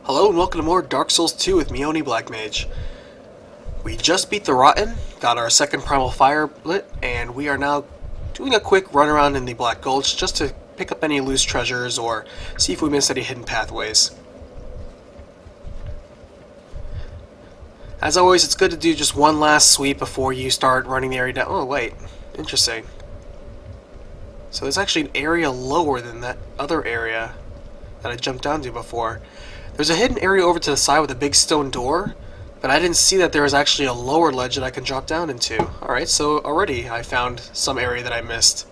Hello and welcome to more Dark Souls 2 with me, Oni Black Mage. We just beat the Rotten, got our second Primal Fire lit, and we are now doing a quick run around in the Black Gulch just to pick up any loose treasures or see if we missed any hidden pathways. As always, it's good to do just one last sweep before you start running the area down. Oh wait, interesting. So there's actually an area lower than that other area that I jumped down to before. There's a hidden area over to the side with a big stone door, but I didn't see that there was actually a lower ledge that I can drop down into. Alright, so already I found some area that I missed.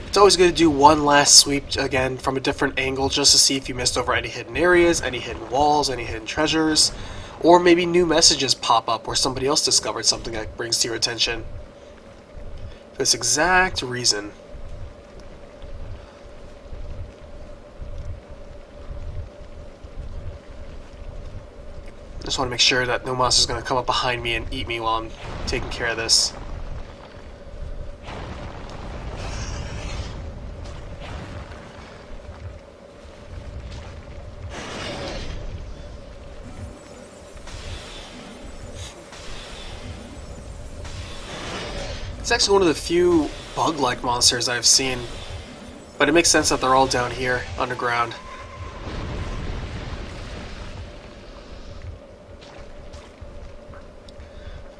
It's always good to do one last sweep again from a different angle just to see if you missed over any hidden areas, any hidden walls, any hidden treasures. Or maybe new messages pop up where somebody else discovered something that brings to your attention. For this exact reason. I just want to make sure that no monster's going to come up behind me and eat me while I'm taking care of this. It's actually one of the few bug-like monsters I've seen, but it makes sense that they're all down here, underground.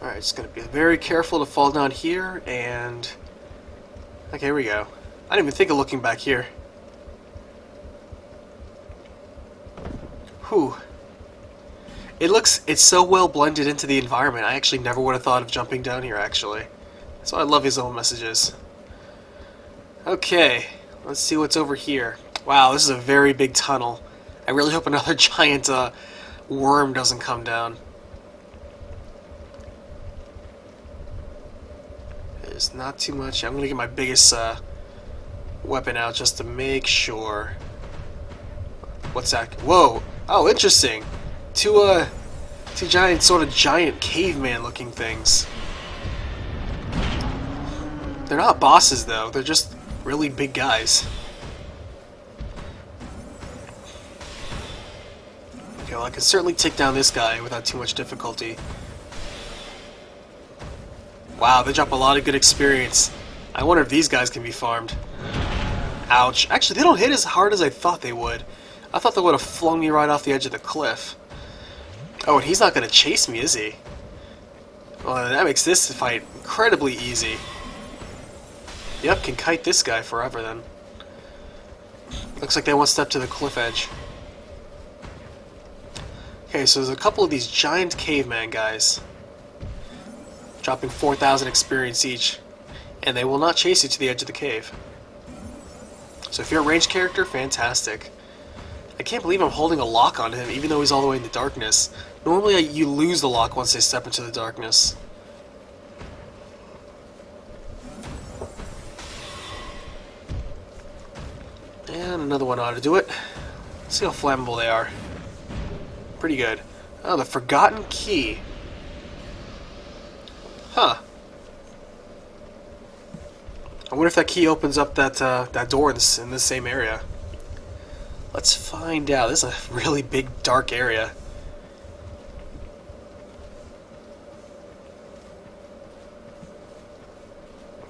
Alright, just gonna be very careful to fall down here, and... okay, here we go. I didn't even think of looking back here. Whew. It's so well blended into the environment, I actually never would have thought of jumping down here, actually. So I love these little messages. Okay, let's see what's over here. Wow, this is a very big tunnel. I really hope another giant worm doesn't come down. There's not too much. I'm gonna get my biggest weapon out just to make sure. What's that? Whoa! Oh, interesting. Two giant, sort of giant caveman-looking things. They're not bosses, though. They're just really big guys. Okay, well, I can certainly take down this guy without too much difficulty. Wow, they drop a lot of good experience. I wonder if these guys can be farmed. Ouch. Actually, they don't hit as hard as I thought they would. I thought they would have flung me right off the edge of the cliff. Oh, and he's not going to chase me, is he? Well, that makes this fight incredibly easy. Yep, can kite this guy forever then. Looks like they won't step to the cliff edge. Okay, so there's a couple of these giant caveman guys. Dropping 4,000 experience each. And they will not chase you to the edge of the cave. So if you're a ranged character, fantastic. I can't believe I'm holding a lock on him even though he's all the way in the darkness. Normally you lose the lock once they step into the darkness. And another one ought to do it. Let's see how flammable they are. Pretty good. Oh, the Forgotten Key. Huh. I wonder if that key opens up that door in this same area. Let's find out. This is a really big, dark area.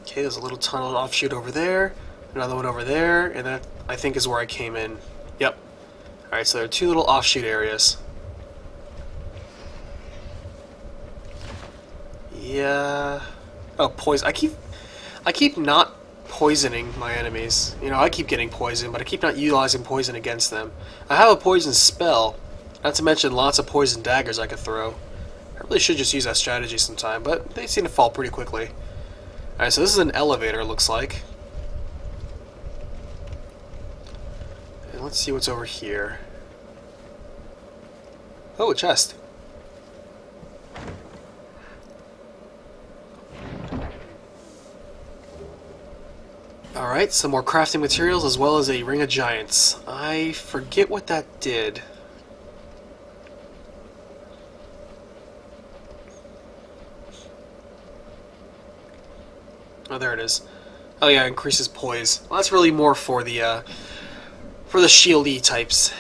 Okay, there's a little tunnel offshoot over there. Another one over there, and that, I think, is where I came in. Yep. Alright, so there are two little offshoot areas. Yeah... oh, poison. I keep not poisoning my enemies. You know, I keep getting poisoned, but I keep not utilizing poison against them. I have a poison spell, not to mention lots of poison daggers I could throw. I really should just use that strategy sometime, but they seem to fall pretty quickly. Alright, so this is an elevator, it looks like. Let's see what's over here. Oh, a chest. Alright, some more crafting materials as well as a Ring of Giants. I forget what that did. Oh, there it is. Oh yeah, increases poise. Well, that's really more for the shieldy types.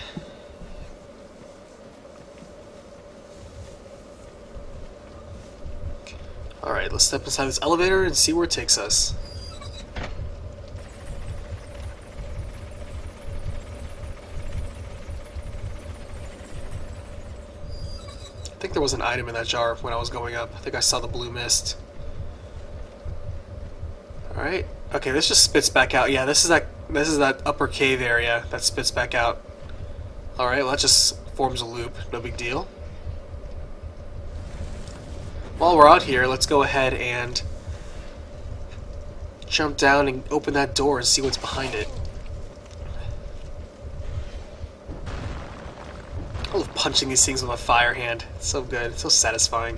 Alright, let's step inside this elevator and see where it takes us. I think there was an item in that jar when I was going up. I think I saw the blue mist. Alright. Okay, this just spits back out. Yeah, this is that upper cave area that spits back out. Alright, well that just forms a loop. No big deal. While we're out here, let's go ahead and jump down and open that door and see what's behind it. I love punching these things with a fire hand. It's so good. It's so satisfying.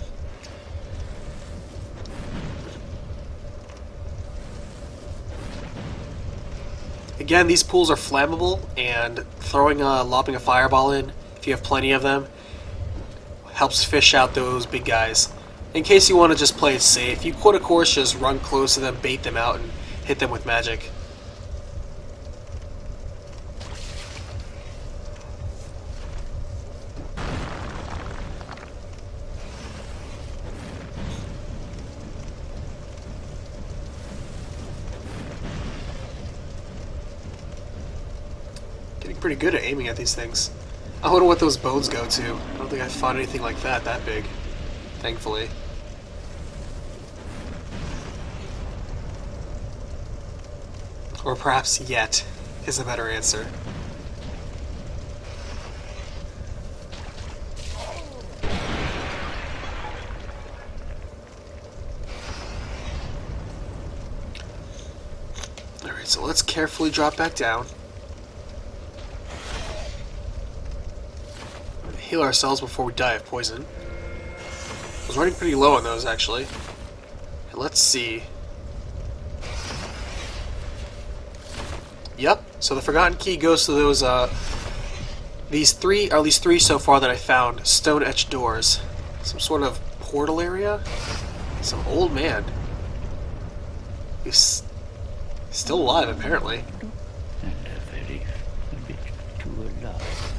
Again, these pools are flammable, and lobbing a fireball in, if you have plenty of them, helps fish out those big guys. In case you want to just play it safe, you could of course just run close to them, bait them out, and hit them with magic. Getting pretty good at aiming at these things. I wonder what those bones go to. I don't think I found anything like that big, thankfully. Or perhaps yet is a better answer. Alright, so let's carefully drop back down. Heal ourselves before we die of poison. I was running pretty low on those, actually. And let's see. Yep, so the Forgotten Key goes to those, these three, or at least three so far that I found, stone-etched doors. Some sort of portal area? Some old man. He's still alive, apparently. And very a bit too alive.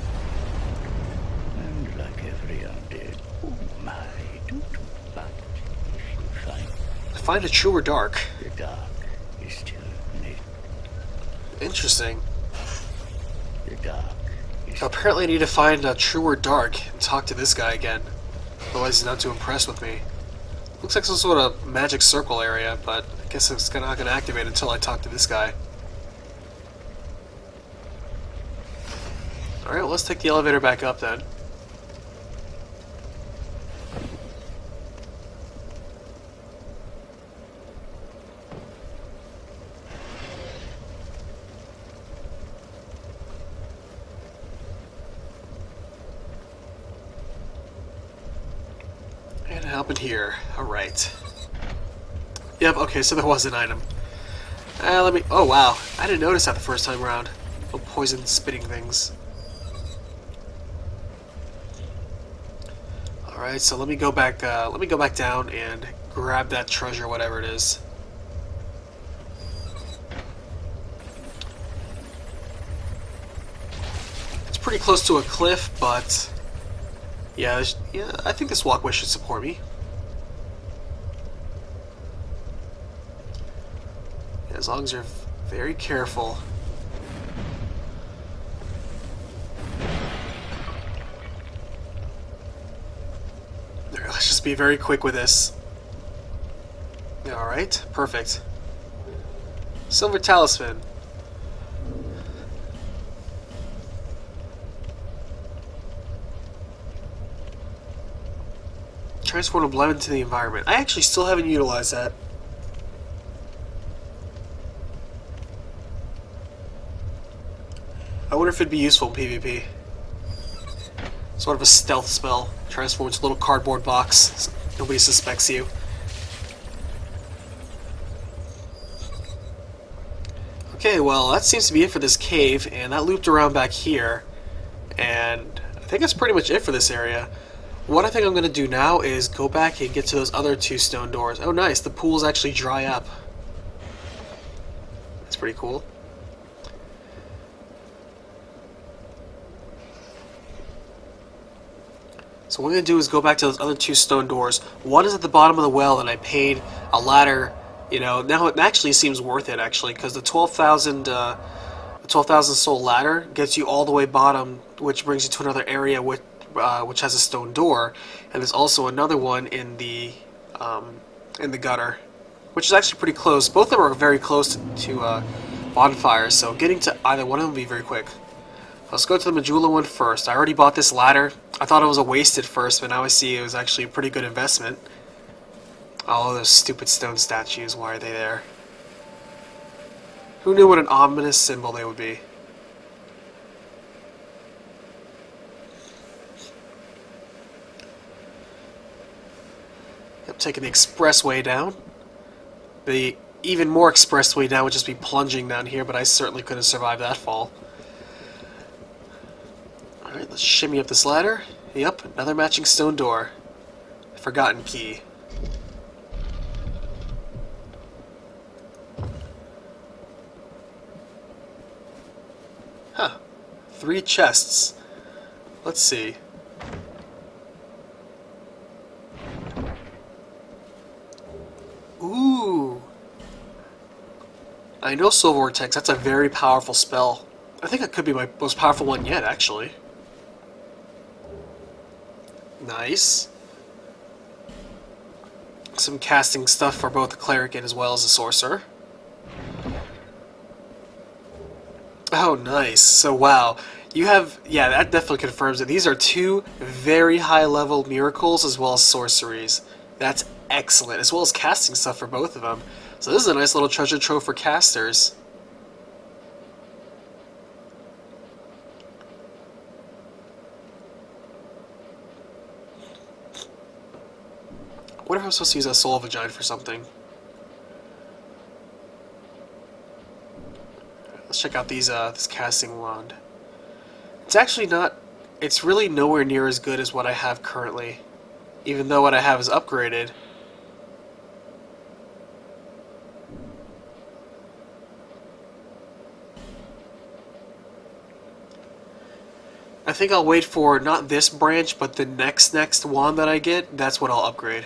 And like every undead, oh my, do but if you find a true or dark. the dark is still lit. Interesting. The dark is Apparently I need to find a true or dark and talk to this guy again. Otherwise he's not too impressed with me. Looks like some sort of magic circle area, but I guess it's not going to activate until I talk to this guy. Alright, well, let's take the elevator back up then. And help in here. Alright. Yep, okay, so there was an item. Oh wow, I didn't notice that the first time around. Little poison spitting things. Alright, so let me go back down and grab that treasure, whatever it is. It's pretty close to a cliff, but yeah, I think this walkway should support me. As long as you're very careful. There, let's just be very quick with this. Alright, perfect. Silver talisman. Transform a blend into the environment. I actually still haven't utilized that. I wonder if it'd be useful in PvP. Sort of a stealth spell. Transform into a little cardboard box. So nobody suspects you. Okay, well, that seems to be it for this cave, and that looped around back here. And I think that's pretty much it for this area. What I think I'm going to do now is go back and get to those other two stone doors. Oh nice, the pools actually dry up. It's pretty cool. So what I'm going to do is go back to those other two stone doors. One is at the bottom of the well, and I paid a ladder. You know, now it actually seems worth it, actually, because the 12,000 soul ladder gets you all the way bottom, which brings you to another area which has a stone door, and there's also another one in the gutter, which is actually pretty close. Both of them are very close to bonfires, so getting to either one of them will be very quick. Let's go to the Majula one first. I already bought this ladder. I thought it was a waste at first, but now I see it was actually a pretty good investment. All those stupid stone statues, why are they there? Who knew what an ominous symbol they would be? Yep, taking the expressway down. The even more expressway down would just be plunging down here, but I certainly couldn't survive that fall. Alright, let's shimmy up this ladder. Yep, another matching stone door. Forgotten Key. Huh. 3 chests. Let's see. Ooh. I know Soul Vortex, that's a very powerful spell. I think it could be my most powerful one yet, actually. Nice. Some casting stuff for both the Cleric and as well as the Sorcerer. Oh, nice. So, wow. You have... Yeah, that definitely confirms it. These are 2 very high-level miracles as well as sorceries. That's excellent. As well as casting stuff for both of them. So this is a nice little treasure trove for casters. What if I'm supposed to use a Soul of a Giant for something? Let's check out these this casting wand. It's actually not... It's really nowhere near as good as what I have currently. Even though what I have is upgraded. I think I'll wait for not this branch, but the next wand that I get. That's what I'll upgrade.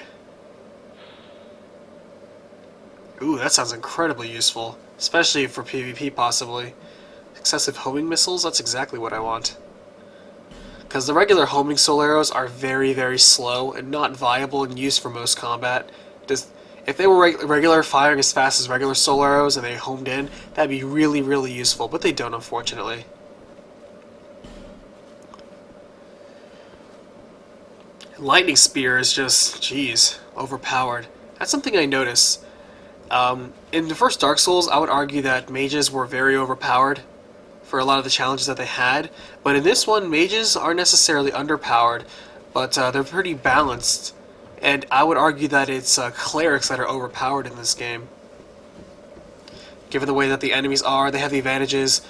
Ooh, that sounds incredibly useful. Especially for PvP, possibly. Excessive homing missiles? That's exactly what I want. Because the regular homing soul arrows are very, very slow and not viable in use for most combat. If they were regular firing as fast as regular soul arrows and they homed in, that'd be really, really useful. But they don't, unfortunately. Lightning Spear is just, jeez, overpowered. That's something I notice. In the first Dark Souls, I would argue that mages were very overpowered for a lot of the challenges that they had, but in this one, mages aren't necessarily underpowered, but they're pretty balanced, and I would argue that it's clerics that are overpowered in this game. Given the way that the enemies are, they have the advantages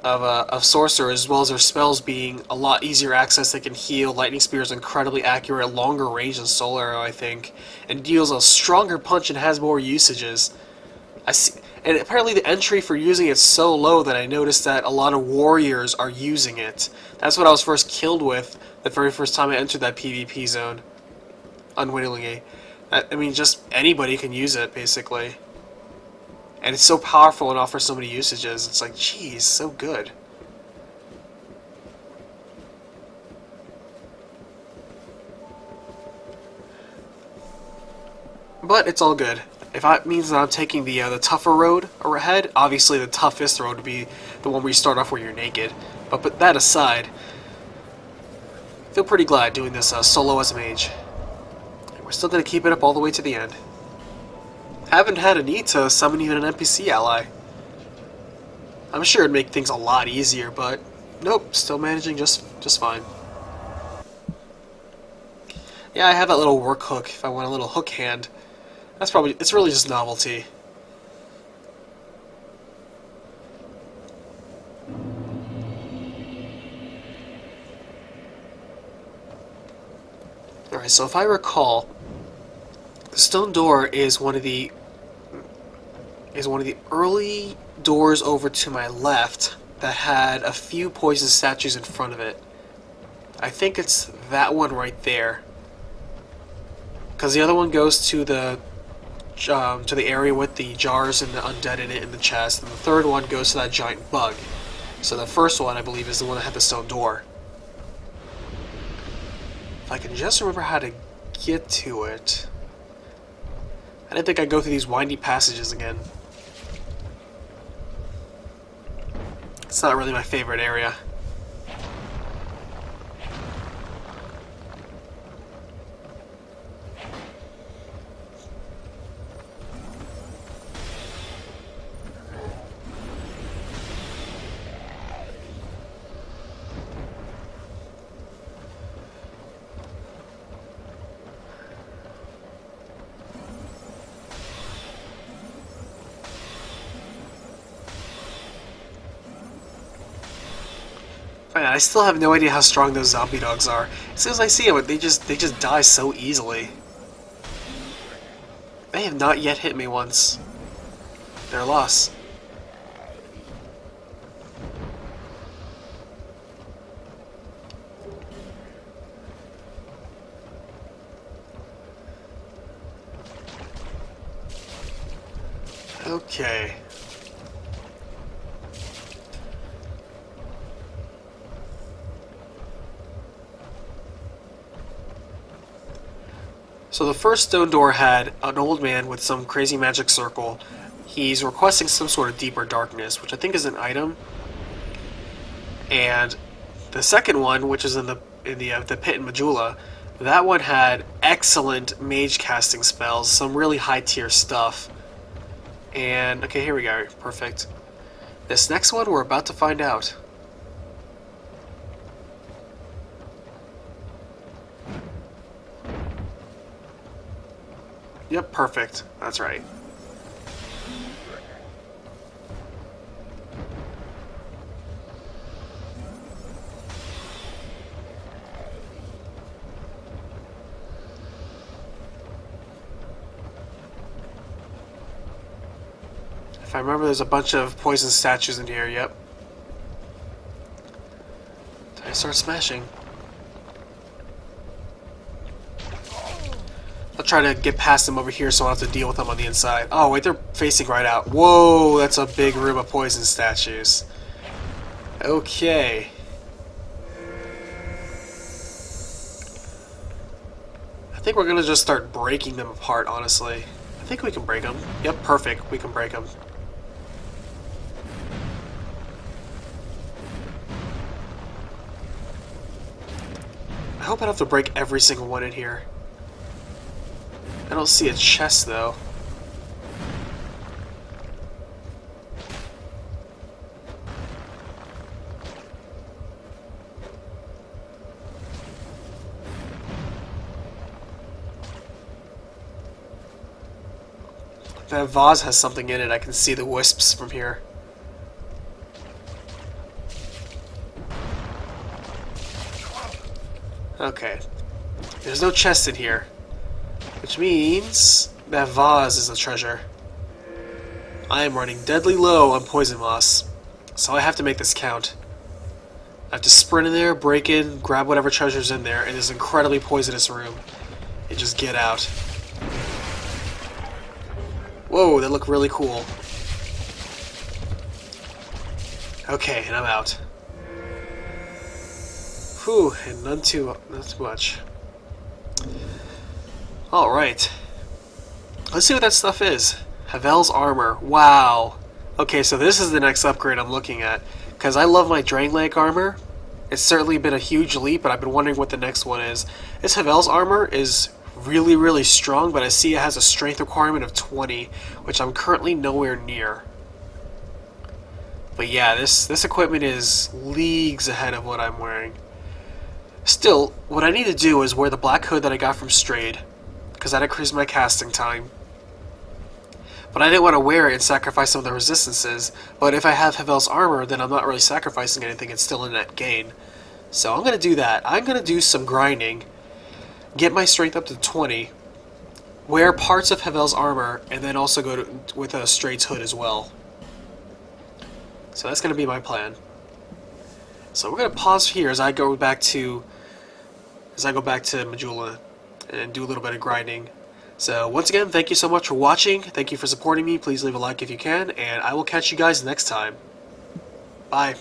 of Sorcerer, as well as their spells being a lot easier access. They can heal. Lightning Spear is incredibly accurate, longer range than Soul Arrow, I think, and deals a stronger punch and has more usages. I see, and apparently the entry for using it is so low that I noticed that a lot of warriors are using it. That's what I was first killed with the very first time I entered that PvP zone, unwittingly. I mean, just anybody can use it, basically. And it's so powerful and offers so many usages. It's like, geez, so good. But it's all good. If that means that I'm taking the tougher road ahead, obviously the toughest road would be the one where you start off where you're naked. But that aside, I feel pretty glad doing this solo as a mage. And we're still going to keep it up all the way to the end. Haven't had a need to summon even an NPC ally. I'm sure it'd make things a lot easier, but nope, still managing just fine. Yeah, I have that little work hook if I want a little hook hand. It's really just novelty. Alright, so if I recall, the stone door is one of the is one of the early doors over to my left that had a few poison statues in front of it. I think it's that one right there. Because the other one goes to the area with the jars and the undead in it in the chest, and the third one goes to that giant bug. So the first one, I believe, is the one that had the stone door. If I can just remember how to get to it. I didn't think I'd go through these windy passages again. It's not really my favorite area. I still have no idea how strong those zombie dogs are. As soon as I see them, they just die so easily. They have not yet hit me once. They're a loss. Okay. So the first stone door had an old man with some crazy magic circle. He's requesting some sort of deeper darkness, which I think is an item. And the second one, which is in the pit in Majula, that one had excellent mage casting spells, some really high tier stuff. And okay, here we go. Perfect. This next one we're about to find out. Yep, perfect. That's right. If I remember, there's a bunch of poison statues in here, yep. Did I start smashing? I'll try to get past them over here so I don't have to deal with them on the inside. Oh, wait, they're facing right out. Whoa, that's a big room of poison statues. Okay. I think we're going to just start breaking them apart, honestly. I think we can break them. Yep, perfect. We can break them. I hope I don't have to break every single one in here. I don't see a chest, though. That vase has something in it. I can see the wisps from here. Okay. There's no chest in here. Which means that vase is a treasure. I am running deadly low on poison moss, so I have to make this count. I have to sprint in there, break in, grab whatever treasure's in there in this incredibly poisonous room, and just get out. Whoa, that looked really cool. Okay, and I'm out. Whew, and not too much. Alright. Let's see what that stuff is. Havel's armor. Wow. Okay, so this is the next upgrade I'm looking at. Because I love my Drangleic armor. It's certainly been a huge leap, but I've been wondering what the next one is. This Havel's armor is really, really strong, but I see it has a strength requirement of 20, which I'm currently nowhere near. But yeah, this equipment is leagues ahead of what I'm wearing. Still, what I need to do is wear the black hood that I got from Strayed, because that increased my casting time. But I didn't want to wear it and sacrifice some of the resistances, but if I have Havel's armor, then I'm not really sacrificing anything, it's still a net gain. So I'm going to do that. I'm going to do some grinding, get my strength up to 20, wear parts of Havel's armor, and then also go with a Straight's hood as well. So that's going to be my plan. So we're going to pause here as I go back to Majula and do a little bit of grinding. So once again, thank you so much for watching. Thank you for supporting me. Please leave a like if you can, and I will catch you guys next time. Bye.